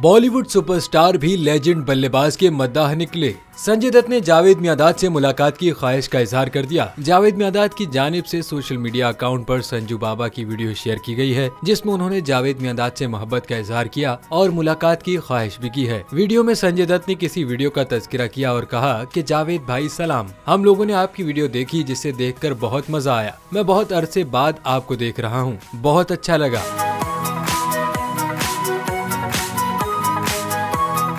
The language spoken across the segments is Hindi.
बॉलीवुड सुपरस्टार भी लेजेंड बल्लेबाज के मद्दाह निकले। संजय दत्त ने जावेद मियांदाद से मुलाकात की ख्वाहिश का इजहार कर दिया। जावेद मियांदाद की जानिब से सोशल मीडिया अकाउंट पर संजू बाबा की वीडियो शेयर की गई है, जिसमें उन्होंने जावेद मियांदाद से मोहब्बत का इजहार किया और मुलाकात की ख्वाहिश भी की है। वीडियो में संजय दत्त ने किसी वीडियो का तज़किरा किया और कहा कि जावेद भाई सलाम, हम लोगों ने आपकी वीडियो देखी जिसे देखकर बहुत मजा आया। मैं बहुत अरसे बाद आपको देख रहा हूँ, बहुत अच्छा लगा।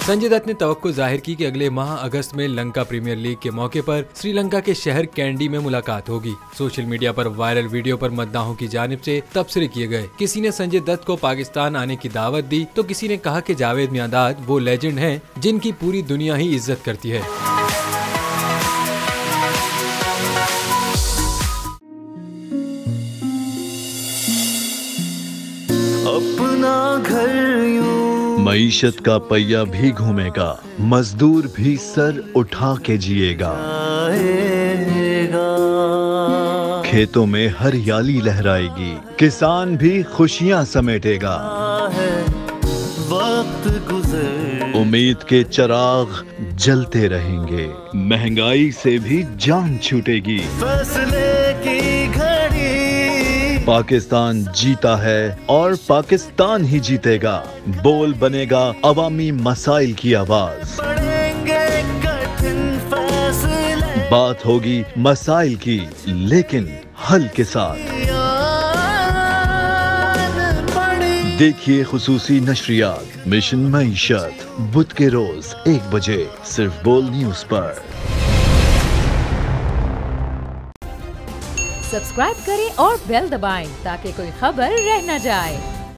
संजय दत्त ने तवक्को जाहिर की कि अगले माह अगस्त में लंका प्रीमियर लीग के मौके पर श्रीलंका के शहर कैंडी में मुलाकात होगी। सोशल मीडिया पर वायरल वीडियो पर मद्दाहों की जानिब से तबसरे किए गए। किसी ने संजय दत्त को पाकिस्तान आने की दावत दी तो किसी ने कहा कि जावेद मियांदाद वो लेजेंड हैं जिनकी पूरी दुनिया ही इज्जत करती है। अपना घर मईशत का पहिया भी घूमेगा, मजदूर भी सर उठा के जिएगा। खेतों में हरियाली लहराएगी, किसान भी खुशियां समेटेगा। वक्त गुजर उम्मीद के चिराग जलते रहेंगे, महंगाई से भी जान छूटेगी। फैसले की घड़ी पाकिस्तान जीता है और पाकिस्तान ही जीतेगा। बोल बनेगा अवामी मसाइल की आवाज। पड़ेंगे कठिन फैसले, बात होगी मसाइल की लेकिन हल के साथ। देखिए खुसूसी नशरियात मिशन मईशत बुध के रोज 1 बजे सिर्फ बोल न्यूज पर। सब्सक्राइब करें और बेल दबाएं ताकि कोई खबर रह न जाए।